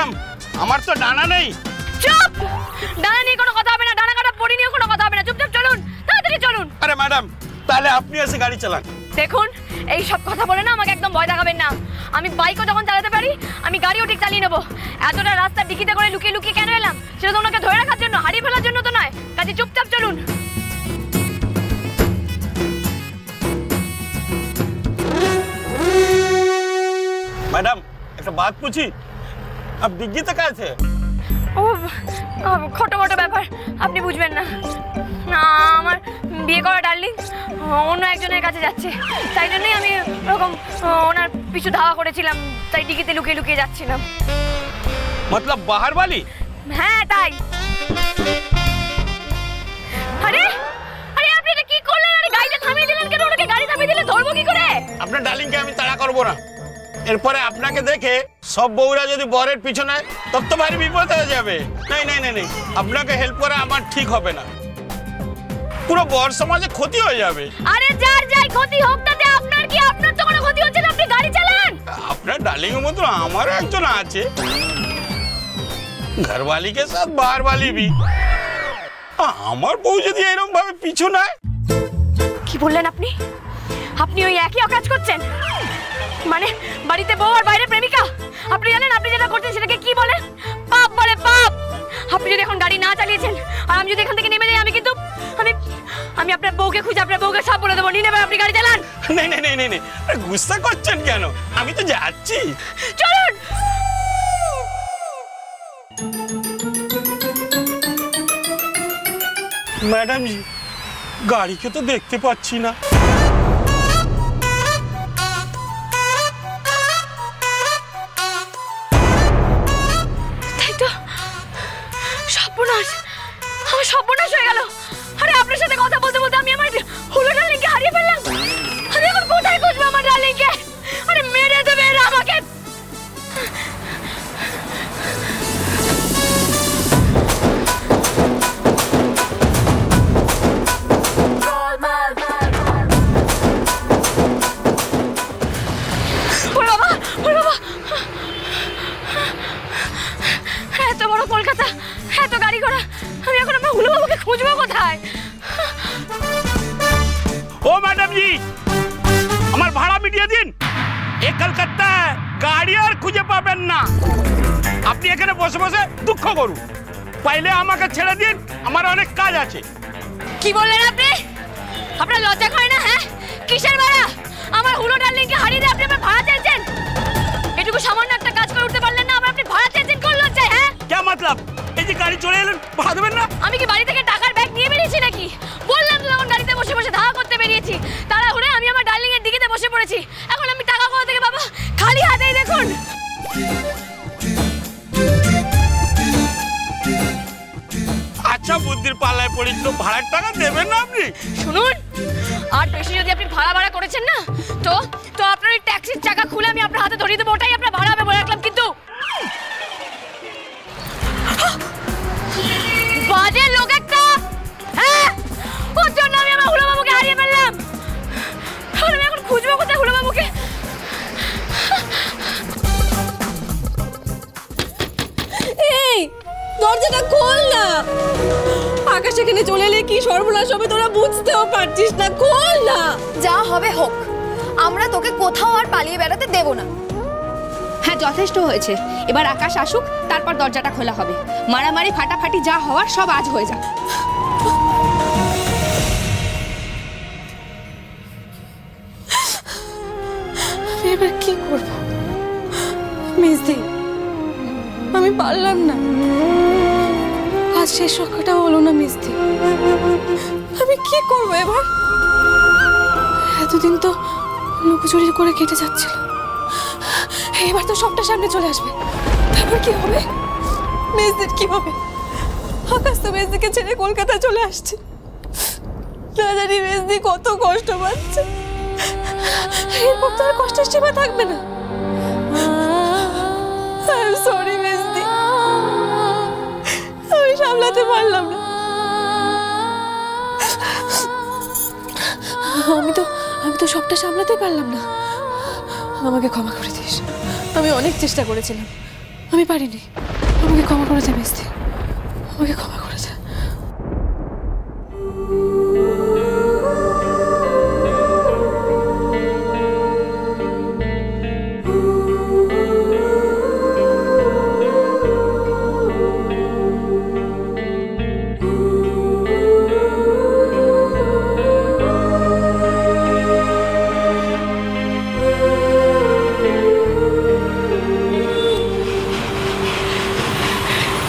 Madam আমার তো ডানা নেই। চুপ! ডানা নিয়ে কোনো কথা হবে না, ডানা কাটা পড়ি নিয়ে কোনো কথা হবে না। চুপচাপ চলুন, তাড়াতাড়ি চলুন। আরে ম্যাডাম তাহলে আপনি এসে গাড়ি চালান। দেখুন এই সব কথা বলে না আমাকে একদম ভয় দেখাবেন না। আমি বাইকও যখন চালাতে পারি আমি গাড়িও ঠিক চালিয়ে নেবো। এতটা রাস্তা ডিকিতে করে লুকিয়ে লুকিয়ে কেন এলাম? সেটা তো ওনাকে ধরে রাখার জন্য, হারিয়ে ফেলার জন্য তো নয়। কাজে চুপচাপ চলুন। मैडम एक बात पूछी, अब डिग्गी तक आए थे? ও ছোট মোটো ব্যাপার, আপনি বুঝবেন না। না আমার বিয়ে করা ডার্লিং অন্য একজনের কাছে যাচ্ছে, তাই জন্যই আমি ওরকম ওনার পিছু ধাওয়া করেছিলাম, তাই ডিগিতে লুকিয়ে লুকিয়ে যাচ্ছিলাম। मतलब बाहर वाली? হ্যাঁ তাই। আরে আরে আপনি এটা কি করলেন? আরে গাড়িটা থামিয়ে দিলেন কেন? ওনাকে গাড়ি থামিয়ে দিলে ধরবো কি করে? আপনার ডার্লিংকে আমি তাড়া করব না। এরপরে আপনাকে দেখে সব বউরা যদি বরের পিছনে তত তো ভারী বিপদ হয়ে যাবে। নাই নাই নাই নাই, আপনাকে হেল্প করা আমার ঠিক হবে না, পুরো বর সমাজে ক্ষতি হয়ে যাবে। আরে যার যাই ক্ষতি হোক তাতে আপনার কি? আপনার তো কোনো ক্ষতি হচ্ছে না, আপনি গাড়ি চালান। আপনার ডার্লিং এর মতো আমারও একজন আছে, ঘরওয়ালি के साथ बाहर वाली भी। আমার বউ যদি এরকম ভাবে পিছু নেয়। কি বললেন আপনি? আপনি ওই একই অকাজ করছেন? মানে বাড়িতে বউ আর বাইরে প্রেমিকা? আপনি জানেন আপনি যেটা করছেন সেটাকে কি বলে? পাপ বলে, পাপ। আপনি যদি এখন গাড়ি না চালিয়েছেন আর আমি যদি এখান থেকে নেমে যাই, আমি কিন্তু আমি আপনার বউকে খুঁজে আপনার বউকে সব বলে দেবো। নিয়ে নেবেন, আপনি গাড়ি চালান। नहीं नहीं नहीं नहीं, अरे गुस्सा করছেন কেন? আমি তো যাচ্ছি। চলুন। मैडम जी গাড়িকে তো দেখতে পাচ্ছি না। তাই তো, সর্বনাশ, আমার সর্বনাশ হয়ে গেল। আরে আপনার সাথে কথা বলতে বলতে আমি আমার হুলো ডার্লিংকে হারিয়ে ফেললাম। আমি এখন কোথায় খুঁজবো আমার ডার্লিংকে? আরে মেরে দেবে এরা আমাকে। এত বড় কলকাতা, এত গাড়ি ঘোড়া, আমি এখন আমার হুলো বাবুকে খুঁজবো কোথায়? ও ম্যাডাম জি আমার ভাড়া মিটিয়ে দিন। এই কলকাতা গাড়ি আর খুঁজে পাবেন না। আপনি এখানে বসে বসে দুঃখ করুন, পাইলে আমাকে ছেড়ে দিন, আমার অনেক কাজ আছে। কি বললেন আপনি? আপনার লজ্জা করে না? হ্যাঁ কিসের ভাড়া? আমার হুলো ডার্লিংকে হারিয়ে দিয়ে আপনি আমার ভাড়া চেয়েছেন? এটুকু সামান্য একটা কাজ করে উঠতে পারলেন না, আবার আপনি ভাড়া চেয়েছেন? কোন লজ্জায়? হ্যাঁ কি मतलब? এই যে গাড়ি চলে এলেন, ভাড়া দেবেন না? আমি কি বাড়ি থেকে টাকার ব্যাগ নিয়ে বেরিয়েছি নাকি? বললাম তো তখন গাড়িতে বসে বসে ধাওয়া করতে বেরিয়েছি, তাড়াহুড়ে আমি আমার ডার্লিং এর দিকেতে বসে পড়েছি। এখন আমি টাকা কোথা থেকে পাবো? খালি হাতেই দেখুন। আচ্ছা বুদ্ধির পাল্লায় পড়ি তো ভাড়ার টাকা দেবেন না আপনি? শুনুন, আর বেশি যদি আপনি ভাড়া করেছেন না, তো তো আপনার ওই ট্যাক্সির চাকা খুলে আমি আপনার হাতে ধরিয়ে দেবো, ওটাই আপনার ভাড়া হবে বলে রাখলাম। কিন্তু বাজে লোক একটা। হ্যাঁ ওর জন্য আমি আমার হুলো বাবুকে হারিয়ে ফেললাম। আর আমি এখন খুঁজবো কোথায় হুলো বাবুকে? এই দরজাটা খোল না। আকাশ এখানে চলে এলে কি সর্বনাশ হবে তোরা বুঝতেও পারছিস না। খোল না। যা হবে হোক, আমরা তোকে কোথাও আর পালিয়ে বেড়াতে দেব না। হ্যাঁ যথেষ্ট হয়েছে, এবার আকাশ আসুক, তারপর দরজাটা খোলা হবে। মারামারি ফাটাফাটি যা হওয়ার সব আজ হয়ে যাক। এবার কি করবো মেজদি? আমি পারলাম না, আজ শেষ রক্ষাটা হলো না মেজদি। আমি কি করবো এবার? এতদিন তো লুকোচুরি করে কেটে যাচ্ছিল, এবার তো সবটা সামনে চলে আসবে। তারপর কি হবে? মেজদির কি হবে? আকাশ তো মেজদিকে ছেড়ে কলকাতায় চলে আসছে, না জানি মেজদি কত কষ্ট পাচ্ছে। এরপর তো আর কষ্টের সীমা থাকবে না। I'm sorry মেজদি, আমি সামলাতে পারলাম না। আমি তো সবটা সামলাতে পারলাম না, আমাকে ক্ষমা করে দিস। আমি অনেক চেষ্টা করেছিলাম, আমি পারিনি, আমাকে ক্ষমা করে দে মেজদি, আমাকে ক্ষমা করে দে।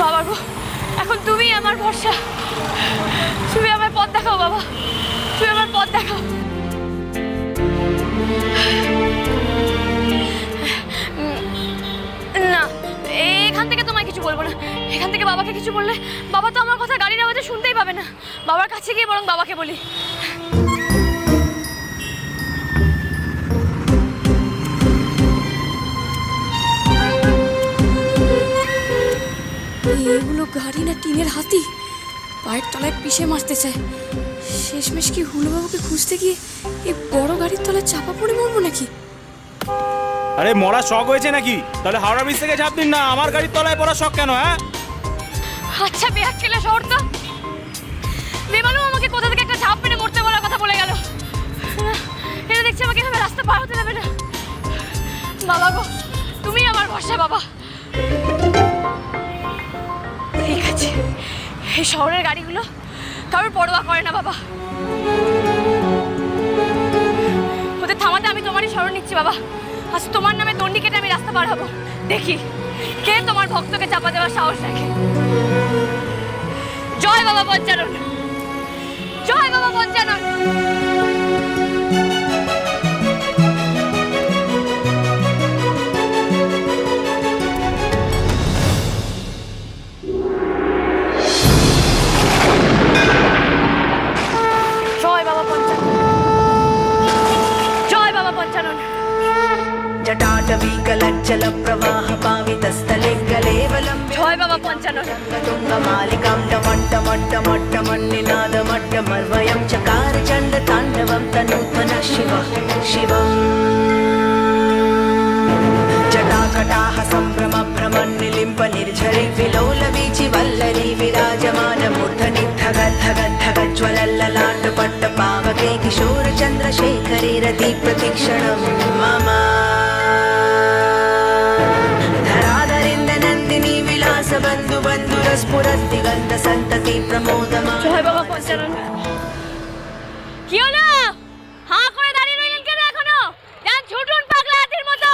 বাবা গো, এখন তুমি আমার ভরসা, তুমি আমার পথ দেখাও বাবা, তুমি আমার পথ দেখাও। না, এখান থেকে তোমায় কিছু বলবো না, এখান থেকে বাবাকে কিছু বললে বাবা তো আমার কথা গাড়ির আওয়াজে শুনতেই পাবে না। বাবার কাছে গিয়ে বরং বাবাকে বলি। এগুলো গাড়ি না টিনের হাতি? পায়ের তলায় পিষে মারতে চায়। শেষমেশ কি হুলোবাবুকে খুঁজতে গিয়ে এই বড় গাড়ির তলায় চাপা পড়ে মরবো নাকি? আরে মরা শখ হয়েছে নাকি? তাহলে হাওড়া ব্রিজ থেকে ঝাঁপ দিন না, আমার গাড়ির তলায় পড়া শখ কেন? হ্যাঁ আচ্ছা বেয়াক কেলা শহর তো বেমালুম আমাকে কোথা থেকে একটা ঝাঁপ মেরে মরতে বলার কথা বলে গেল। এটা দেখছি আমাকে এভাবে রাস্তা পার হতে দেবে না। বাবা গো, তুমি আমার ভরসা বাবা। ঠিক আছে, এই শহরের গাড়িগুলো কারোর পরোয়া করে না বাবা, ওদের থামাতে আমি তোমারই শরণ নিচ্ছি বাবা। আজ তোমার নামে দণ্ডি কেটে আমি রাস্তা পার হবো, দেখি কে তোমার ভক্তকে চাপা দেওয়ার সাহস রাখে। জয় বাবা পঞ্চানন, জয় বাবা পঞ্চানন। জয় বাবা পঞ্চানন, জয় বাবা পঞ্চানন। जटाटवीकलज्जल प्रवाह पावितस्थले कलेवलं জয় বাবা পঞ্চানন। तुङ्गमालिकां डमट्टमट्टमट्टमट्टमट्टमर्वयं चकार चण्डताण्डवं तनूत्मनः शिवः शिवम् जटाकटाः सम्भ्रमभ्रमन्निलिम्प निर्झरि विलोलवीचि वल्लरी विराजमानमूर्धनि धगद्धगद्धगज्ज्वलल्ललाटपट्टपावके किशोरचन्द्रशेखरे रति प्रतीक्षणं मम धराधरेन्द्रनन्दिनी विलास बन्धु बन्धुरस्फुरद्दिगन्त सन्तति प्रमोदमा। জয় বাবা পঞ্চানন। কি হলো? হাঁ করে দাঁড়িয়ে রইলেন কেন এখনো? যান ছুটুন পাগলা হাতির মতো।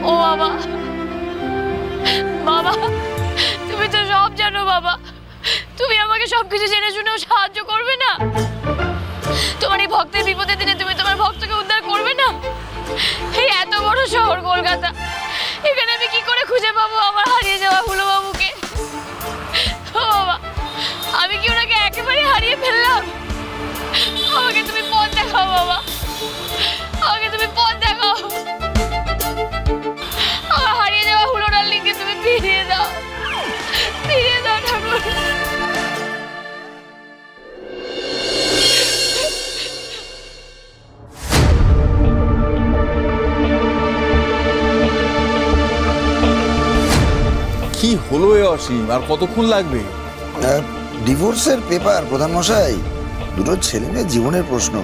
ও বাবা, বাবা তুমি তো সব জানো বাবা, তুমি আমাকে সবকিছু জেনে শুনেও সাহায্য করবে না? তোমার এই ভক্তের বিপদের দিনে তুমি তোমার ভক্তকে উদ্ধার করবে না? এই এত বড় শহর কলকাতা, এখানে আমি কি করে খুঁজে পাবো আমার হারিয়ে যাওয়া হুলো বাবুকে? ও বাবা, আমি কি ওনাকে একেবারে হারিয়ে ফেললাম? আমাকে তুমি পথ দেখাও বাবা, আমাকে তুমি পথ দেখাও। আমার হারিয়ে যাওয়া হুলো ডার্লিংকে তুমি ফিরিয়ে দাও, ফিরিয়ে দাও ঠাকুর। কি হলো এ অসীম, আর কতক্ষণ লাগবে? ডিভোর্সের পেপার প্রধান মশাই, দুটো ছেলে মেয়ের জীবনের প্রশ্ন,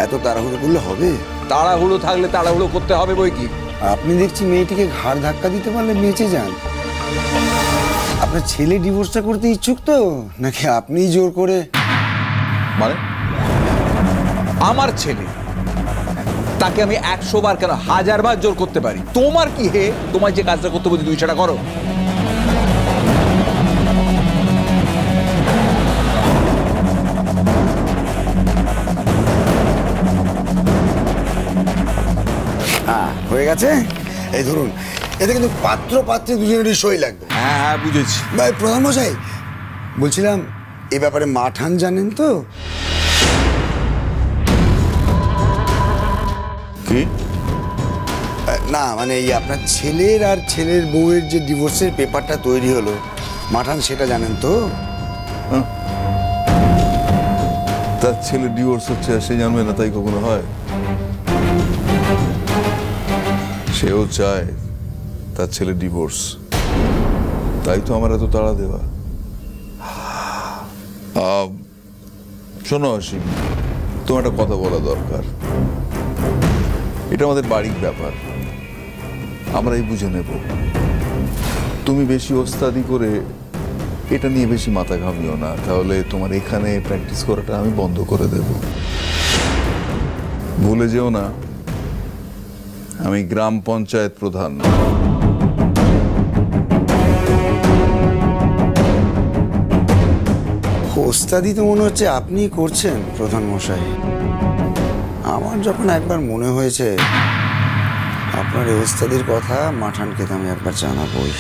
এত তাড়াহুড়ো করলে হবে? তাড়াহুড়ো থাকলে তাড়াহুড়ো করতে হবে বই কি। আপনি দেখছি মেয়েটিকে ঘাড় ধাক্কা দিতে পারলে বেঁচে যান। আপনার ছেলে ডিভোর্সটা করতে ইচ্ছুক তো, নাকি আপনিই জোর করে? মানে আমার ছেলে, তাকে আমি 100 বার কেন 1000 বার জোর করতে পারি। তোমার কি হে? তোমার যে কাজটা করতে বলছি তুমি সেটা করো। হয়ে গেছে, এই ধরুন, এতে কিন্তু পাত্র পাত্রে দুজনেরই সই লাগবে। হ্যাঁ হ্যাঁ বুঝেছি। ভাই প্রধান মশাই, বলছিলাম এ ব্যাপারে মাঠান জানেন তো? কি? না মানে এই আপনার ছেলের আর ছেলের বউয়ের যে ডিভোর্সের পেপারটা তৈরি হলো, মাঠান সেটা জানেন তো? তার ছেলে ডিভোর্স হচ্ছে আর সে জানবে না তাই কখনো হয়? সেও চায় তার ছেলে ডিভোর্স, তাই তো আমার এত তাড়া দেওয়া। শোনো অসীম, তোমার একটা কথা বলা দরকার। এটা আমাদের বাড়ির ব্যাপার, আমরাই বুঝে নেব। তুমি বেশি ওস্তাদি করে এটা নিয়ে বেশি মাথা ঘামিও না, তাহলে তোমার এখানে প্র্যাকটিস করাটা আমি বন্ধ করে দেব। ভুলে যেও না আমি গ্রাম পঞ্চায়েত প্রধান। ওস্তাদি তো মনে হচ্ছে আপনি করছেন প্রধান মশাই। আমার যখন একবার মনে হয়েছে আপনার এই ওস্তাদির কথা মাঠানকে তো আমি একবার জানাবই।